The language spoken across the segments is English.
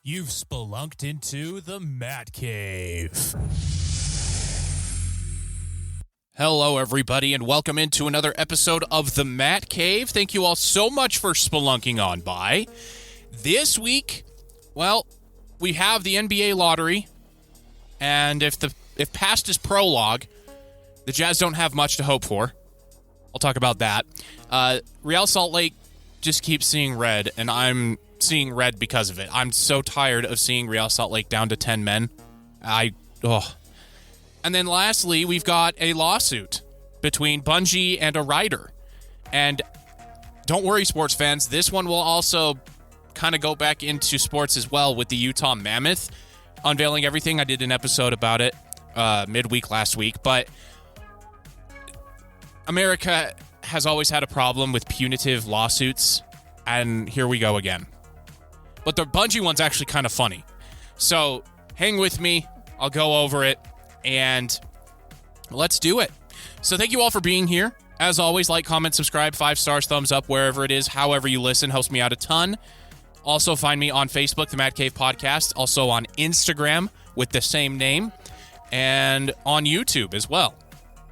You've spelunked into the Matt Cave. Hello, everybody, and welcome into another episode of the Matt Cave. Thank you all so much for spelunking on by. This week, well, we have the NBA lottery, and if past is prologue, the Jazz don't have much to hope for. I'll talk about that. Real Salt Lake just keeps seeing red, and I'm seeing red because of it. I'm so tired of seeing Real Salt Lake down to 10 men. And then lastly, we've got a lawsuit between Bungie and a writer. And don't worry, sports fans, this one will also kind of go back into sports as well with the Utah Mammoth unveiling everything. I did an episode about it midweek last week, but America has always had a problem with punitive lawsuits, and here we go again. But the Bungie one's actually kind of funny. So hang with me. I'll go over it, and let's do it. So thank you all for being here. As always, like, comment, subscribe, 5 stars, thumbs up, wherever it is, however you listen, helps me out a ton. Also find me on Facebook, the Matt Cave Podcast, also on Instagram with the same name, and on YouTube as well.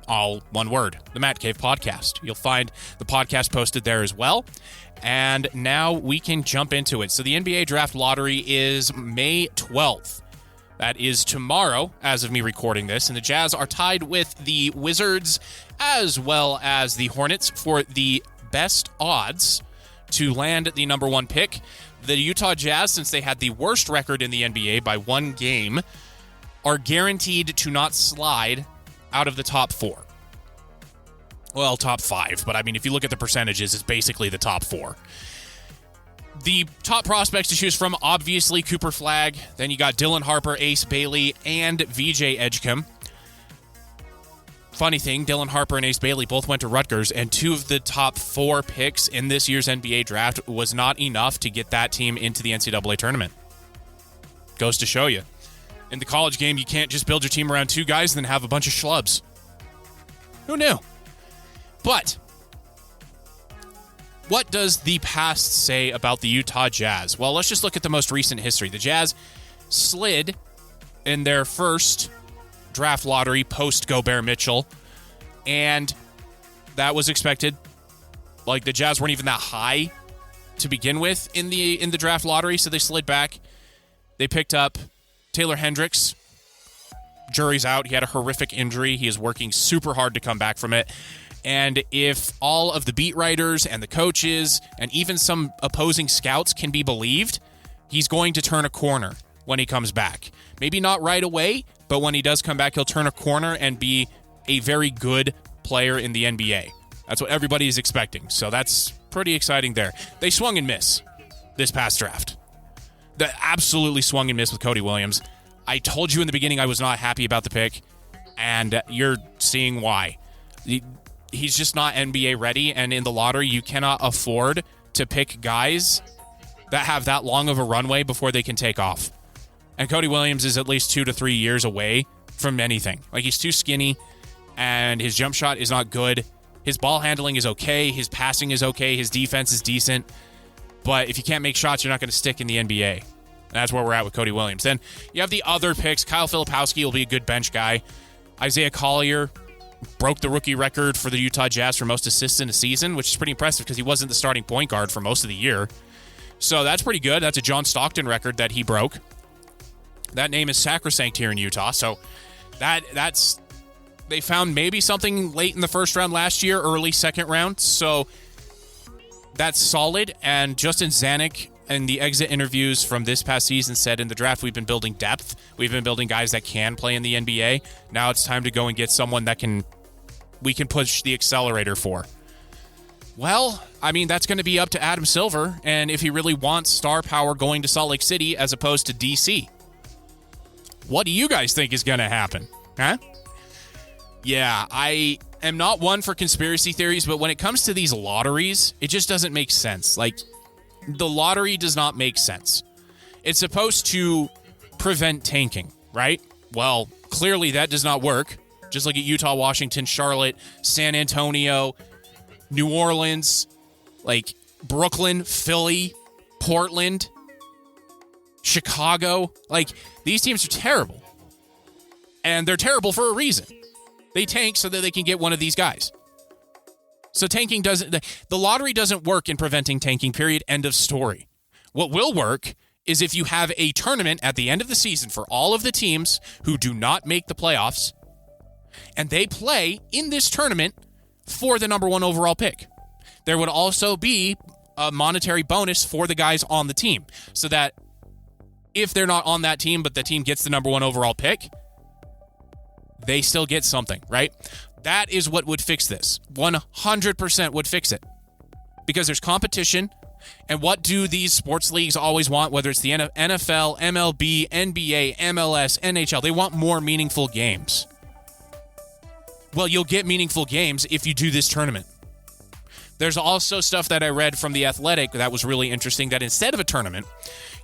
All one word, the Matt Cave Podcast. You'll find the podcast posted there as well. And now we can jump into it. So the NBA Draft Lottery is May 12th. That is tomorrow, as of me recording this. And the Jazz are tied with the Wizards as well as the Hornets for the best odds to land the number 1 pick. The Utah Jazz, since they had the worst record in the NBA by 1 game, are guaranteed to not slide out of the top 4. Well, top 5, but I mean, if you look at the percentages, it's basically the top 4. The top prospects to choose from, obviously, Cooper Flagg. Then you got Dylan Harper, Ace Bailey, and VJ Edgecombe. Funny thing, Dylan Harper and Ace Bailey both went to Rutgers, and 2 of the top 4 picks in this year's NBA draft was not enough to get that team into the NCAA tournament. Goes to show you. In the college game, you can't just build your team around 2 guys and then have a bunch of schlubs. Who knew? But what does the past say about the Utah Jazz? Well, let's just look at the most recent history. The Jazz slid in their first draft lottery post-Gobert Mitchell, and that was expected. Like, the Jazz weren't even that high to begin with in the draft lottery, so they slid back. They picked up Taylor Hendricks. Jury's out. He had a horrific injury. He is working super hard to come back from it. And if all of the beat writers and the coaches and even some opposing scouts can be believed, he's going to turn a corner when he comes back. Maybe not right away, but when he does come back, he'll turn a corner and be a very good player in the NBA. That's what everybody is expecting. So that's pretty exciting there. They swung and missed this past draft. They absolutely swung and missed with Cody Williams. I told you in the beginning I was not happy about the pick, and you're seeing why. He's just not NBA ready, and in the lottery, you cannot afford to pick guys that have that long of a runway before they can take off. And Cody Williams is at least 2 to 3 years away from anything. Like, he's too skinny, and his jump shot is not good. His ball handling is okay. His passing is okay. His defense is decent. But if you can't make shots, you're not going to stick in the NBA. And that's where we're at with Cody Williams. Then you have the other picks. Kyle Filipowski will be a good bench guy. Isaiah Collier broke the rookie record for the Utah Jazz for most assists in a season, which is pretty impressive because he wasn't the starting point guard for most of the year. So that's pretty good. That's a John Stockton record that he broke. That name is sacrosanct here in Utah. So that's they found maybe something late in the first round last year, early second round. So that's solid. And Justin Zanuck in the exit interviews from this past season said in the draft, we've been building depth. We've been building guys that can play in the NBA. Now it's time to go and get someone that we can push the accelerator for. Well, I mean, that's going to be up to Adam Silver, and if he really wants star power going to Salt Lake City as opposed to DC. What do you guys think is going to happen? Huh? Yeah, I am not one for conspiracy theories, but when it comes to these lotteries, it just doesn't make sense. Like, the lottery does not make sense. It's supposed to prevent tanking, right? Well, clearly that does not work. Just like at Utah, Washington, Charlotte, San Antonio, New Orleans, like Brooklyn, Philly, Portland. Chicago. Like, these teams are terrible. And they're terrible for a reason. They tank so that they can get one of these guys. So tanking doesn't... The lottery doesn't work in preventing tanking, period. End of story. What will work is if you have a tournament at the end of the season for all of the teams who do not make the playoffs, and they play in this tournament for the number 1 overall pick. There would also be a monetary bonus for the guys on the team, so that if they're not on that team, but the team gets the number 1 overall pick, they still get something, right? That is what would fix this. 100% would fix it. Because there's competition, and what do these sports leagues always want, whether it's the NFL, MLB, NBA, MLS, NHL? They want more meaningful games. Well, you'll get meaningful games if you do this tournament. There's also stuff that I read from The Athletic that was really interesting, that instead of a tournament,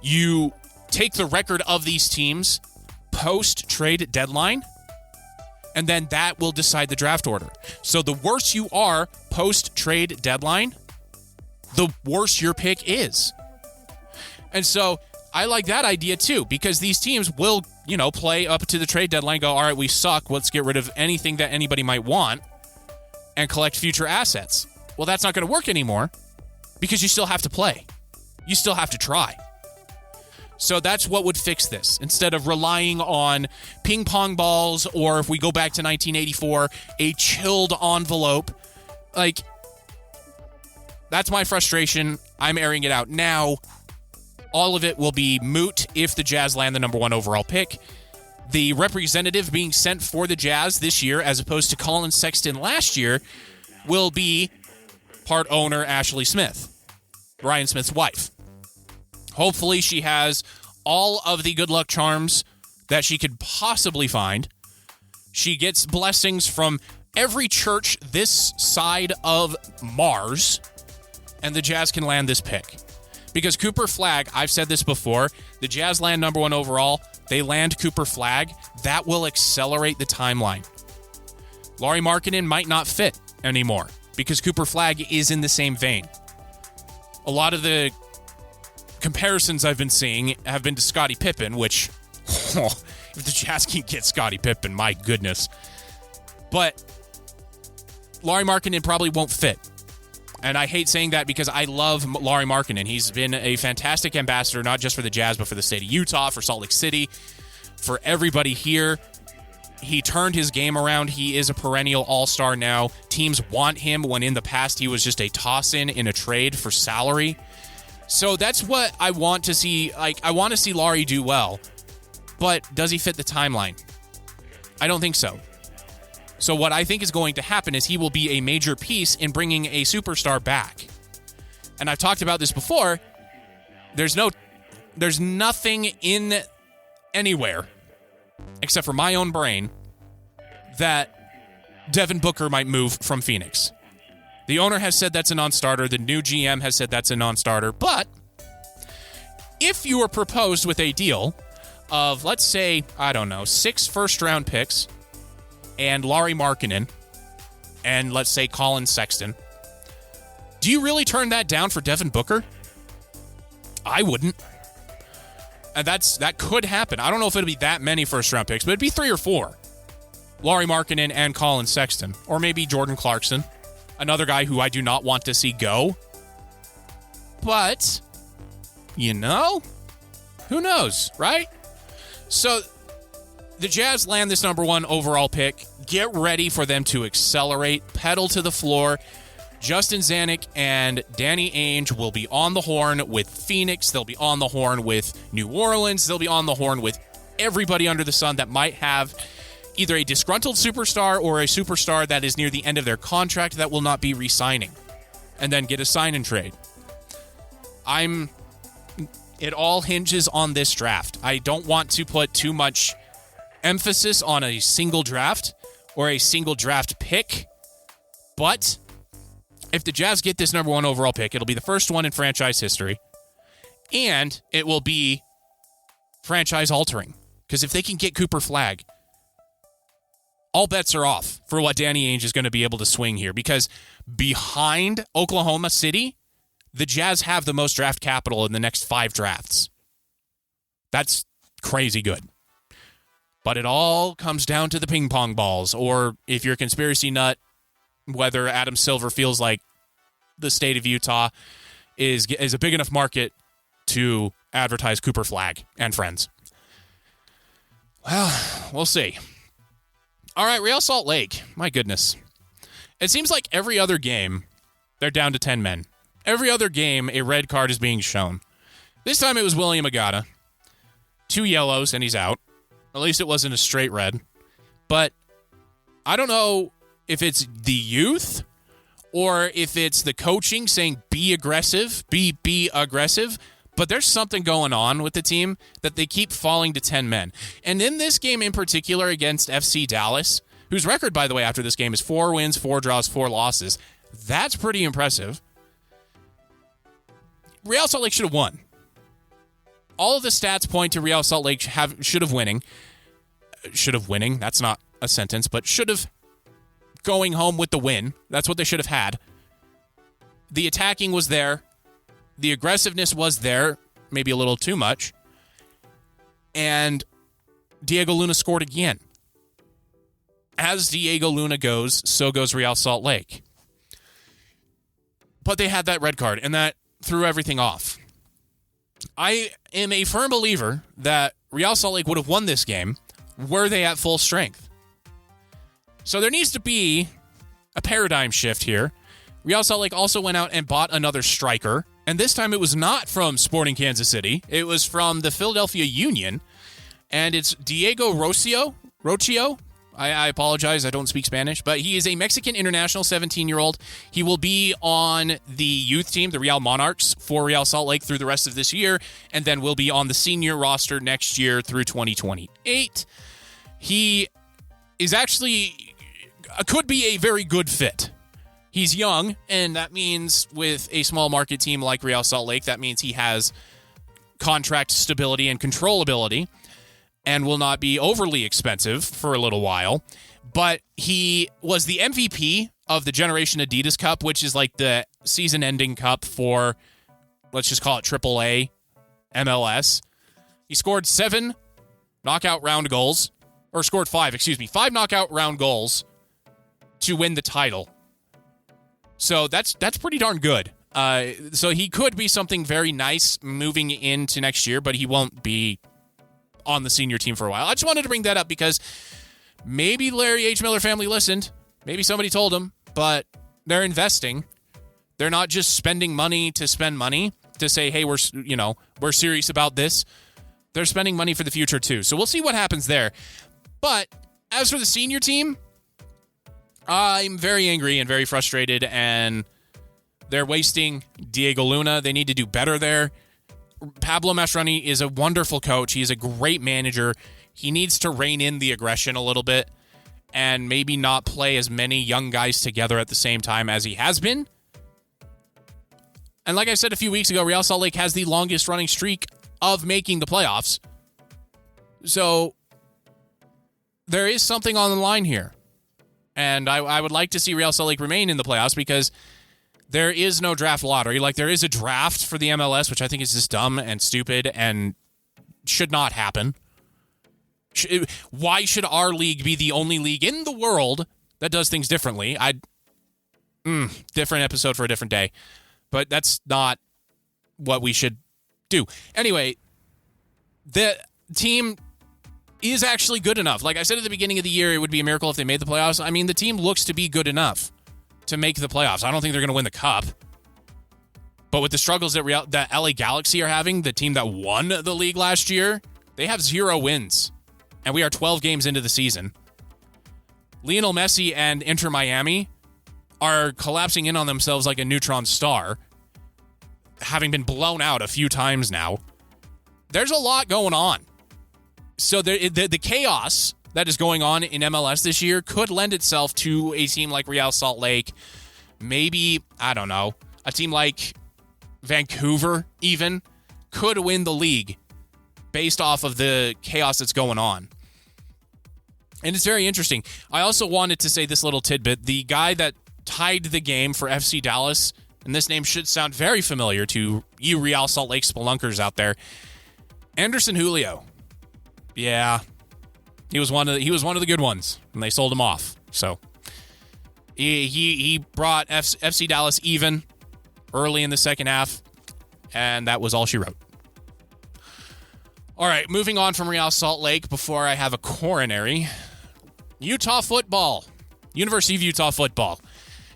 you take the record of these teams post-trade deadline, and then that will decide the draft order. So the worse you are post-trade deadline, the worse your pick is. And so I like that idea too, because these teams will, play up to the trade deadline, go, all right, we suck, let's get rid of anything that anybody might want and collect future assets. Well, that's not going to work anymore because you still have to play. You still have to try. So that's what would fix this. Instead of relying on ping pong balls, or if we go back to 1984, a chilled envelope. Like, that's my frustration. I'm airing it out now. All of it will be moot if the Jazz land the number 1 overall pick. The representative being sent for the Jazz this year, as opposed to Colin Sexton last year, will be part owner Ashley Smith, Ryan Smith's wife. Hopefully she has all of the good luck charms that she could possibly find. She gets blessings from every church this side of Mars, and the Jazz can land this pick. Because Cooper Flagg, I've said this before, the Jazz land number 1 overall, they land Cooper Flagg, that will accelerate the timeline. Lauri Markkanen might not fit anymore because Cooper Flagg is in the same vein. A lot of the comparisons I've been seeing have been to Scottie Pippen, which, if the Jazz can get Scottie Pippen, my goodness. But Lauri Markkanen probably won't fit. And I hate saying that because I love Lauri Markkanen. He's been a fantastic ambassador, not just for the Jazz, but for the state of Utah, for Salt Lake City, for everybody here. He turned his game around. He is a perennial all-star now. Teams want him when in the past he was just a toss-in in a trade for salary. So that's what I want to see. Like, I want to see Lauri do well. But does he fit the timeline? I don't think so. So what I think is going to happen is he will be a major piece in bringing a superstar back. And I've talked about this before. There's nothing in anywhere, except for my own brain, that Devin Booker might move from Phoenix. The owner has said that's a non-starter. The new GM has said that's a non-starter. But if you were proposed with a deal of, let's say, 6 first-round picks, and Lauri Markkanen, and let's say Colin Sexton, do you really turn that down for Devin Booker? I wouldn't. And that could happen. I don't know if it'll be that many first-round picks, but it'd be 3 or 4. Lauri Markkanen and Colin Sexton. Or maybe Jordan Clarkson, another guy who I do not want to see go. But, who knows, right? So the Jazz land this number 1 overall pick. Get ready for them to accelerate, pedal to the floor. Justin Zanuck and Danny Ainge will be on the horn with Phoenix. They'll be on the horn with New Orleans. They'll be on the horn with everybody under the sun that might have either a disgruntled superstar or a superstar that is near the end of their contract that will not be re-signing, and then get a sign and trade. It all hinges on this draft. I don't want to put too much emphasis on a single draft or a single draft pick, but if the Jazz get this number 1 overall pick, it'll be the first one in franchise history, and it will be franchise-altering. Because if they can get Cooper Flagg, all bets are off for what Danny Ainge is going to be able to swing here. Because behind Oklahoma City, the Jazz have the most draft capital in the next 5 drafts. That's crazy good. But it all comes down to the ping pong balls, or if you're a conspiracy nut, whether Adam Silver feels like the state of Utah is a big enough market to advertise Cooper Flagg and friends. Well, we'll see. All right, Real Salt Lake. My goodness. It seems like every other game, they're down to 10 men. Every other game, a red card is being shown. This time it was William Agata. 2 yellows, and he's out. At least it wasn't a straight red. But I don't know if it's the youth or if it's the coaching saying be aggressive, be aggressive. But there's something going on with the team that they keep falling to 10 men. And in this game in particular against FC Dallas, whose record, by the way, after this game is 4 wins, 4 draws, 4 losses. That's pretty impressive. Real Salt Lake should have won. All of the stats point to Real Salt Lake should have winning. Should have winning. That's not a sentence, but should have going home with the win. That's what they should have had. The attacking was there. The aggressiveness was there, maybe a little too much. And Diego Luna scored again. As Diego Luna goes, so goes Real Salt Lake. But they had that red card, and that threw everything off. I am a firm believer that Real Salt Lake would have won this game were they at full strength. So there needs to be a paradigm shift here. Real Salt Lake also went out and bought another striker. And this time it was not from Sporting Kansas City. It was from the Philadelphia Union. And it's Diego Rocio. I apologize. I don't speak Spanish. But he is a Mexican international, 17-year-old. He will be on the youth team, the Real Monarchs, for Real Salt Lake through the rest of this year. And then will be on the senior roster next year through 2028. He is actually could be a very good fit. He's young, and that means with a small market team like Real Salt Lake, that means he has contract stability and controllability and will not be overly expensive for a little while. But he was the MVP of the Generation Adidas Cup, which is like the season-ending cup for, let's just call it AAA MLS. He scored 5 knockout round goals to win the title. So that's pretty darn good. So he could be something very nice moving into next year, but he won't be on the senior team for a while. I just wanted to bring that up because maybe Larry H. Miller family listened. Maybe somebody told him, but they're investing. They're not just spending money to spend money to say, hey, we're serious about this. They're spending money for the future too. So we'll see what happens there. But as for the senior team, I'm very angry and very frustrated, and they're wasting Diego Luna. They need to do better there. Pablo Mastroeni is a wonderful coach. He's a great manager. He needs to rein in the aggression a little bit and maybe not play as many young guys together at the same time as he has been. And like I said a few weeks ago, Real Salt Lake has the longest running streak of making the playoffs. So there is something on the line here. And I would like to see Real Salt Lake remain in the playoffs because there is no draft lottery. Like, there is a draft for the MLS, which I think is just dumb and stupid and should not happen. Why should our league be the only league in the world that does things differently? Different episode for a different day. But that's not what we should do. Anyway, the team is actually good enough. Like I said at the beginning of the year, it would be a miracle if they made the playoffs. I mean, the team looks to be good enough to make the playoffs. I don't think they're going to win the cup. But with the struggles that LA Galaxy are having, the team that won the league last year, they have 0 wins. And we are 12 games into the season. Lionel Messi and Inter Miami are collapsing in on themselves like a neutron star, having been blown out a few times now. There's a lot going on. So the chaos that is going on in MLS this year could lend itself to a team like Real Salt Lake. Maybe, I don't know, a team like Vancouver even could win the league based off of the chaos that's going on. And it's very interesting. I also wanted to say this little tidbit. The guy that tied the game for FC Dallas, and this name should sound very familiar to you Real Salt Lake Spelunkers out there, Anderson Julio. Yeah. He was one of the good ones, and they sold him off. So he brought FC Dallas even early in the second half, and that was all she wrote. All right, moving on from Real Salt Lake before I have a coronary. Utah football. University of Utah football.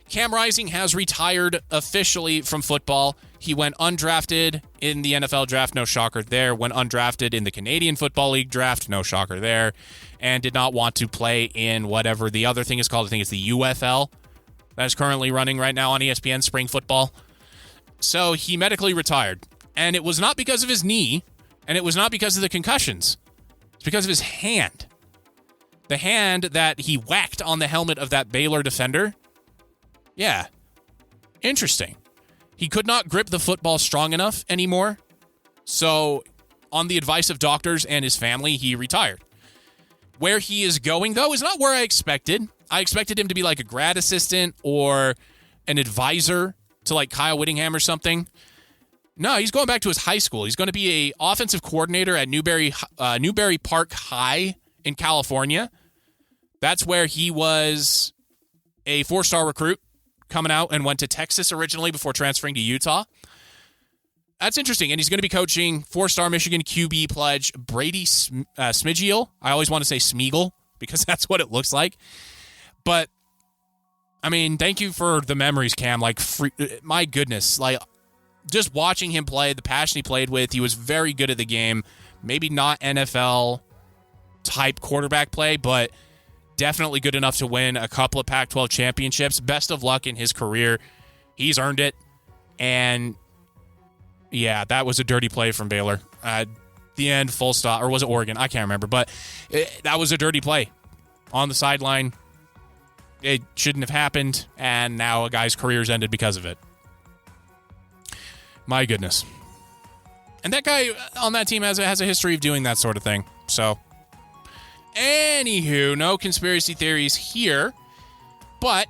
Cam Rising has retired officially from football. He went undrafted in the NFL draft, no shocker there. Went undrafted in the Canadian Football League draft, no shocker there. And did not want to play in whatever the other thing is called. I think it's the UFL. That is currently running right now on ESPN, spring football. So he medically retired. And it was not because of his knee, and it was not because of the concussions. It's because of his hand. The hand that he whacked on the helmet of that Baylor defender. Yeah. Interesting. He could not grip the football strong enough anymore. So, on the advice of doctors and his family, he retired. Where he is going, though, is not where I expected. I expected him to be like a grad assistant or an advisor to like Kyle Whittingham or something. No, he's going back to his high school. He's going to be a offensive coordinator at Newberry Park High in California. That's where he was a 4-star recruit coming out and went to Texas originally before transferring to Utah. That's interesting. And he's going to be coaching 4-star Michigan QB pledge Brady Smigiel. I always want to say Smeagol because that's what it looks like. But, I mean, thank you for the memories, Cam. Like, my goodness. Like, just watching him play, the passion he played with, he was very good at the game. Maybe not NFL-type quarterback play, but definitely good enough to win a couple of Pac-12 championships. Best of luck in his career. He's earned it. And, yeah, that was a dirty play from Baylor. The end, full stop. Or was it Oregon? I can't remember. But that was a dirty play on the sideline. It shouldn't have happened, and now a guy's career's ended because of it. My goodness. And that guy on that team has a history of doing that sort of thing. So, anywho, no conspiracy theories here. But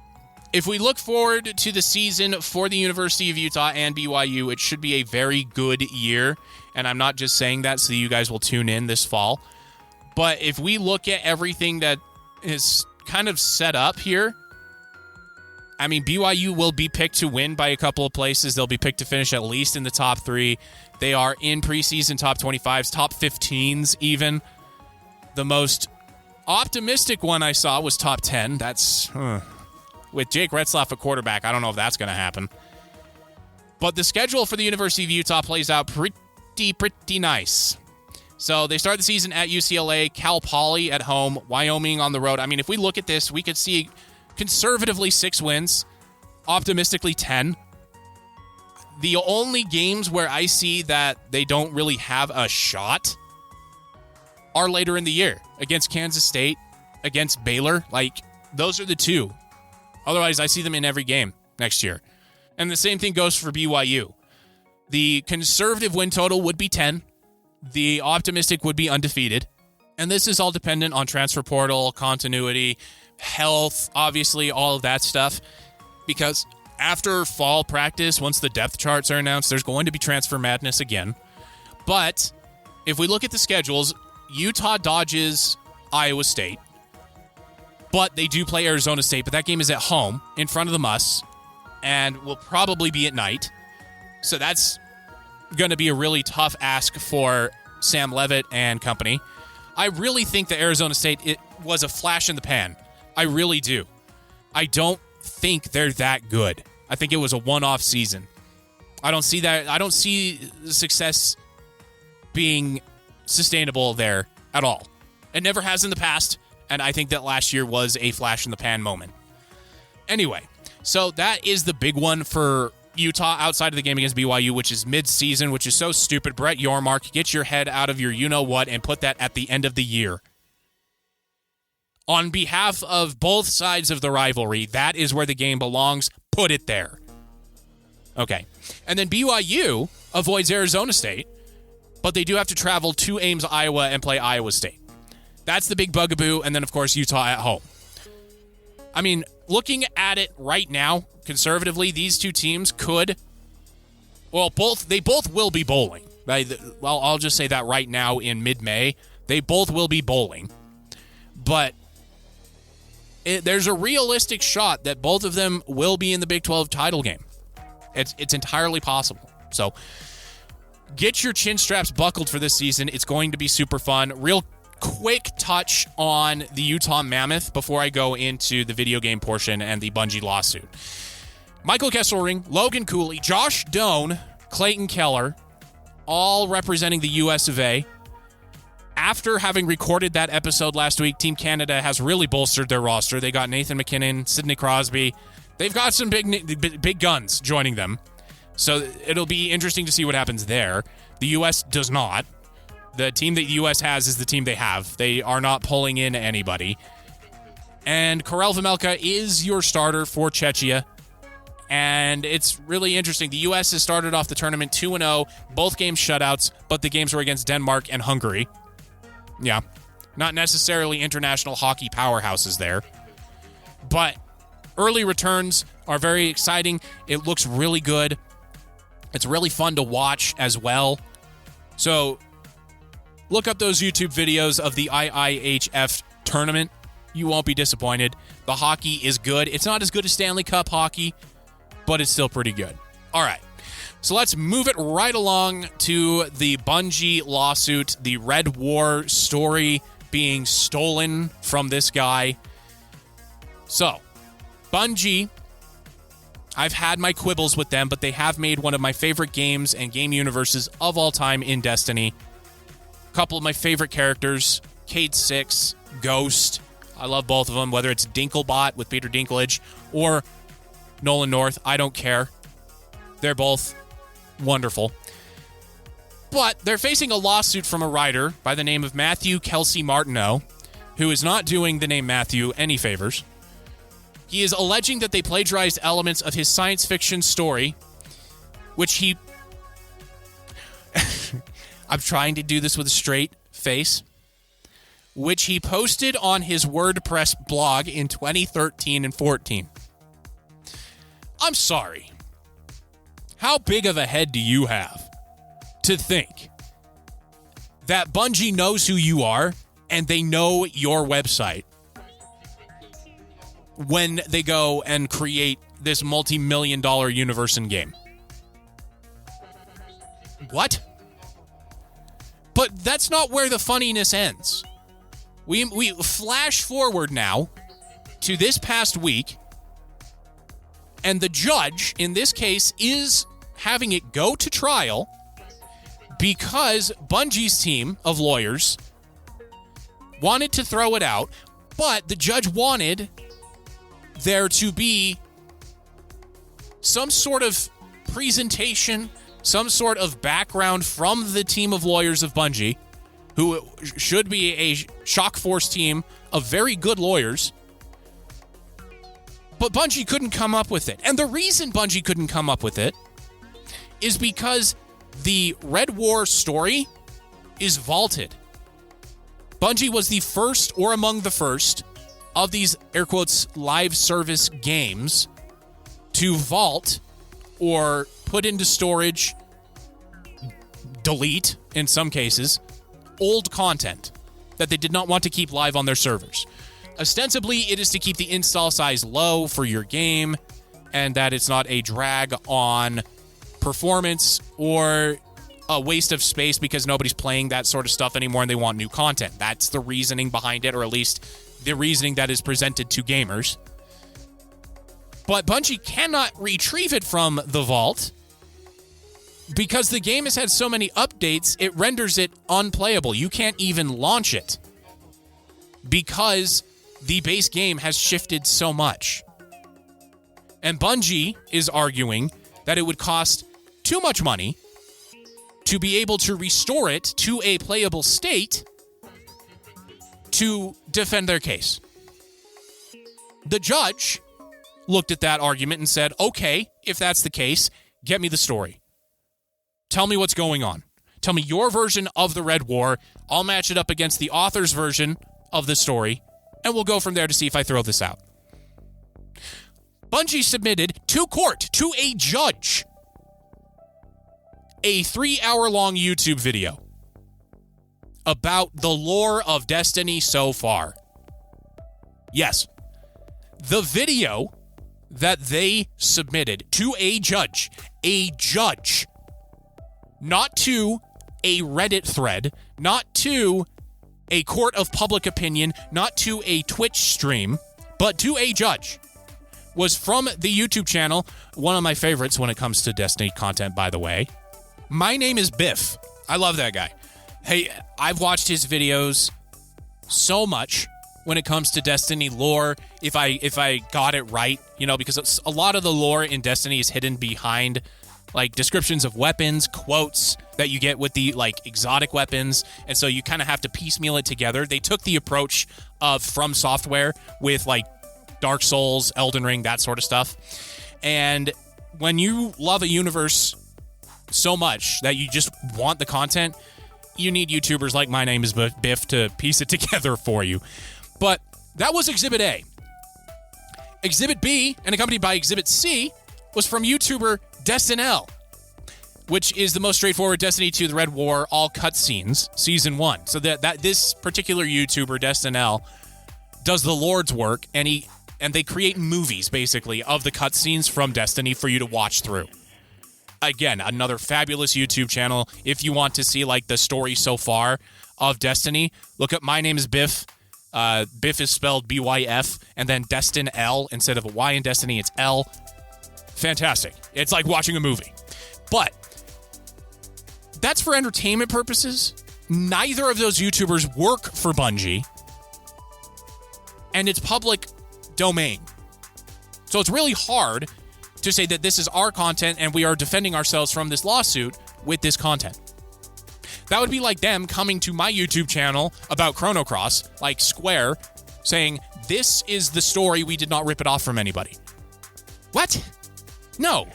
if we look forward to the season for the University of Utah and BYU, it should be a very good year. And I'm not just saying that so you guys will tune in this fall. But if we look at everything that is kind of set up here, I mean, BYU will be picked to win by a couple of places. They'll be picked to finish at least in the top 3. They are in preseason top 25s, top 15s even. The most optimistic one I saw was top 10. That's with Jake Retzlaff at quarterback. I don't know if that's going to happen. But the schedule for the University of Utah plays out pretty nice. So they start the season at UCLA, Cal Poly at home, Wyoming on the road. I mean, if we look at this, we could see conservatively 6 wins, optimistically 10. The only games where I see that they don't really have a shot are later in the year. Against Kansas State, against Baylor. Like, those are the 2. Otherwise, I see them in every game next year. And the same thing goes for BYU. The conservative win total would be 10. The optimistic would be undefeated. And this is all dependent on transfer portal, continuity, health, obviously, all of that stuff. Because after fall practice, once the depth charts are announced, there's going to be transfer madness again. But if we look at the schedules, Utah dodges Iowa State. But they do play Arizona State, but that game is at home in front of the Muss and will probably be at night. So that's going to be a really tough ask for Sam Leavitt and company. I really think that Arizona State, it was a flash in the pan. I really do. I don't think they're that good. I think it was a one-off season. I don't see that. I don't see the success being sustainable there at all. It never has in the past, and I think that last year was a flash-in-the-pan moment. Anyway, so that is the big one for Utah outside of the game against BYU, which is mid-season, which is so stupid. Brett Yormark, get your head out of your you-know-what and put that at the end of the year. On behalf of both sides of the rivalry, that is where the game belongs. Put it there. Okay. And then BYU avoids Arizona State, but they do have to travel to Ames, Iowa, and play Iowa State. That's the big bugaboo, and then, of course, Utah at home. I mean, looking at it right now, conservatively, these two teams could, well, they both will be bowling. Well, I'll just say that right now in mid-May, they both will be bowling. But there's a realistic shot that both of them will be in the Big 12 title game. It's entirely possible. So get your chin straps buckled for this season. It's going to be super fun. Real quick touch on the Utah Mammoth before I go into the video game portion and the Bungie lawsuit. Michael Kesselring, Logan Cooley, Josh Doan, Clayton Keller, all representing the US of A. After having recorded that episode last week, Team Canada has really bolstered their roster. They got Nathan McKinnon, Sidney Crosby. They've got some big guns joining them. So it'll be interesting to see what happens there. The US does not. The team that the US has is the team they have. They are not pulling in anybody. And Karel Vejmelka is your starter for Czechia. And it's really interesting. The U.S. has started off the tournament 2-0, both games shutouts, but the games were against Denmark and Hungary. Yeah, not necessarily international hockey powerhouses there. But early returns are very exciting. It looks really good. It's really fun to watch as well. So look up those YouTube videos of the IIHF tournament. You won't be disappointed. The hockey is good. It's not as good as Stanley Cup hockey, but it's still pretty good. All right, so let's move it right along to the Bungie lawsuit, the Red War story being stolen from this guy. So, Bungie, I've had my quibbles with them, but they have made one of my favorite games and game universes of all time in Destiny. A couple of my favorite characters, Cade Six, Ghost. I love both of them, whether it's Dinklebot with Peter Dinklage or Nolan North, I don't care. They're both wonderful. But they're facing a lawsuit from a writer by the name of Matthew Kelsey Martineau, who is not doing the name Matthew any favors. He is alleging that they plagiarized elements of his science fiction story, which he... I'm trying to do this with a straight face. Which he posted on his WordPress blog in 2013 and 14. I'm sorry. How big of a head do you have to think that Bungie knows who you are and they know your website when they go and create this multi-million-dollar universe and game? What? But that's not where the funniness ends. We flash forward now to this past week, and the judge, in this case, is having it go to trial because Bungie's team of lawyers wanted to throw it out, but the judge wanted there to be some sort of presentation, some sort of background from the team of lawyers of Bungie, who should be a shock force team of very good lawyers. But Bungie couldn't come up with it. And the reason Bungie couldn't come up with it is because the Red War story is vaulted. Bungie was the first, or among the first, of these, air quotes, live service games to vault or put into storage, delete, in some cases, old content that they did not want to keep live on their servers. Ostensibly, it is to keep the install size low for your game and that it's not a drag on performance or a waste of space because nobody's playing that sort of stuff anymore and they want new content. That's the reasoning behind it, or at least the reasoning that is presented to gamers. But Bungie cannot retrieve it from the vault because the game has had so many updates, it renders it unplayable. You can't even launch it because the base game has shifted so much. And Bungie is arguing that it would cost too much money to be able to restore it to a playable state to defend their case. The judge looked at that argument and said, okay, if that's the case, get me the story. Tell me what's going on. Tell me your version of the Red War. I'll match it up against the author's version of the story, and we'll go from there to see if I throw this out. Bungie submitted to court, to a judge, a 3-hour-long YouTube video about the lore of Destiny so far. Yes, the video that they submitted to a judge, not to a Reddit thread, not to a court of public opinion, not to a Twitch stream, but to a judge, was from the YouTube channel, one of my favorites when it comes to Destiny content, by the way. My Name is Biff. I love that guy. Hey, I've watched his videos so much when it comes to Destiny lore, if I got it right, because a lot of the lore in Destiny is hidden behind like descriptions of weapons, quotes that you get with the like exotic weapons, and so you kind of have to piecemeal it together. They took the approach of From Software with like Dark Souls, Elden Ring, that sort of stuff. And when you love a universe so much that you just want the content, you need YouTubers like My Name is Biff to piece it together for you. But that was Exhibit A. Exhibit B, and accompanied by Exhibit C, was from YouTuber Destinel, which is the most straightforward Destiny 2 The Red War all cutscenes, Season 1. So that this particular YouTuber, Destinel, does the Lord's work, and they create movies, basically, of the cutscenes from Destiny for you to watch through. Again, another fabulous YouTube channel. If you want to see, like, the story so far of Destiny, look up My Name is Biff. Biff is spelled B-Y-F, and then Destin L. Instead of a Y in Destiny, it's L. Fantastic. It's like watching a movie. But that's for entertainment purposes. Neither of those YouTubers work for Bungie, and it's public domain. So it's really hard to say that this is our content and we are defending ourselves from this lawsuit with this content. That would be like them coming to my YouTube channel about Chrono Cross, like Square, saying, this is the story, we did not rip it off from anybody. What? No.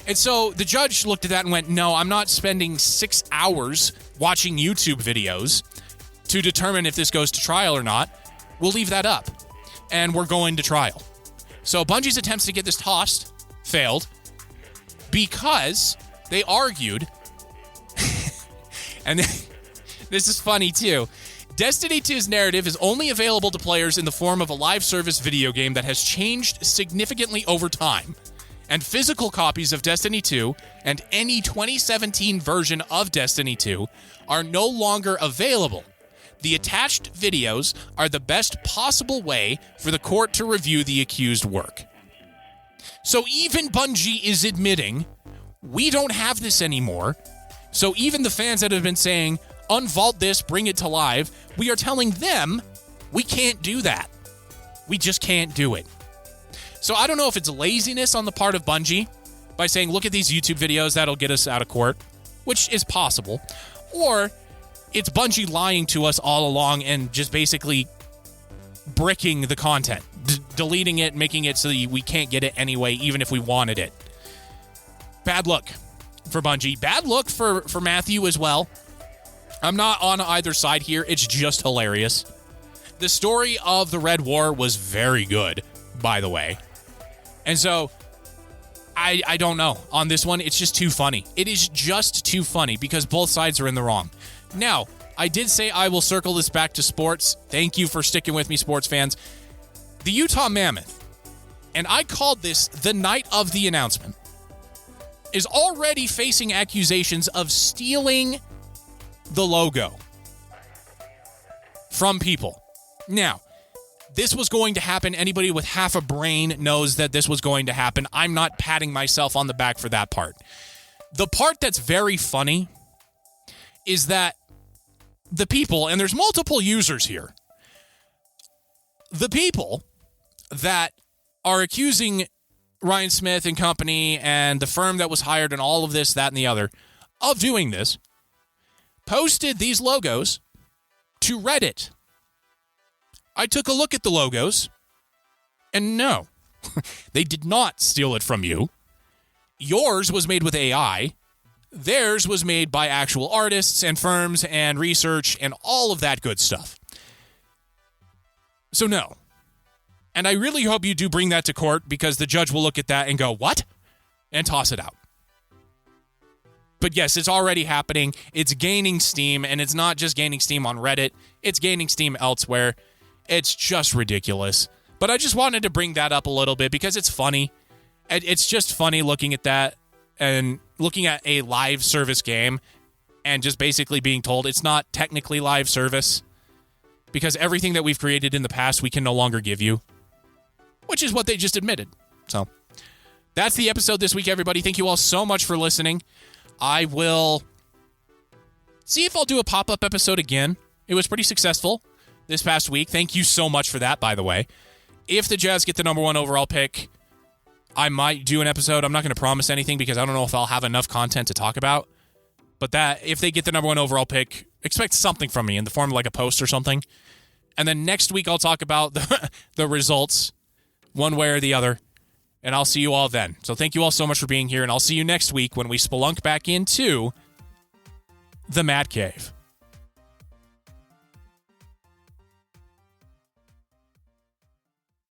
And so the judge looked at that and went, no, I'm not spending 6 hours watching YouTube videos to determine if this goes to trial or not. We'll leave that up. And we're going to trial. So Bungie's attempts to get this tossed failed because they argued, and this is funny too, Destiny 2's narrative is only available to players in the form of a live service video game that has changed significantly over time, and physical copies of Destiny 2 and any 2017 version of Destiny 2 are no longer available. The attached videos are the best possible way for the court to review the accused work. So even Bungie is admitting, we don't have this anymore. So even the fans that have been saying, unvault this, bring it to live, we are telling them we can't do that. We just can't do it. So I don't know if it's laziness on the part of Bungie by saying, look at these YouTube videos, that'll get us out of court, which is possible, or it's Bungie lying to us all along and just basically bricking the content, deleting it, making it so that we can't get it anyway, even if we wanted it. Bad luck for Bungie. Bad luck for Matthew as well. I'm not on either side here. It's just hilarious. The story of the Red War was very good, by the way. And so, I don't know. On this one, it's just too funny. It is just too funny because both sides are in the wrong. Now, I did say I will circle this back to sports. Thank you for sticking with me, sports fans. The Utah Mammoth, and I called this the night of the announcement, is already facing accusations of stealing the logo from people. Now, this was going to happen. Anybody with half a brain knows that this was going to happen. I'm not patting myself on the back for that part. The part that's very funny is that the people, and there's multiple users here, the people that are accusing Ryan Smith and company and the firm that was hired and all of this, that, and the other of doing this, posted these logos to Reddit. I took a look at the logos, and no, they did not steal it from you. Yours was made with AI. Theirs was made by actual artists and firms and research and all of that good stuff. So no. And I really hope you do bring that to court because the judge will look at that and go, what? And toss it out. But yes, it's already happening. It's gaining steam, and it's not just gaining steam on Reddit. It's gaining steam elsewhere. It's just ridiculous. But I just wanted to bring that up a little bit because it's funny. It's just funny looking at that and looking at a live service game and just basically being told it's not technically live service because everything that we've created in the past we can no longer give you, which is what they just admitted. So that's the episode this week, everybody. Thank you all so much for listening. I will see if I'll do a pop-up episode again. It was pretty successful this past week. Thank you so much for that, by the way. If the Jazz get the number 1 overall pick, I might do an episode. I'm not going to promise anything because I don't know if I'll have enough content to talk about. But that if they get the number 1 overall pick, expect something from me in the form of like a post or something. And then next week I'll talk about the results one way or the other. And I'll see you all then. So thank you all so much for being here. And I'll see you next week when we spelunk back into the Mad Cave.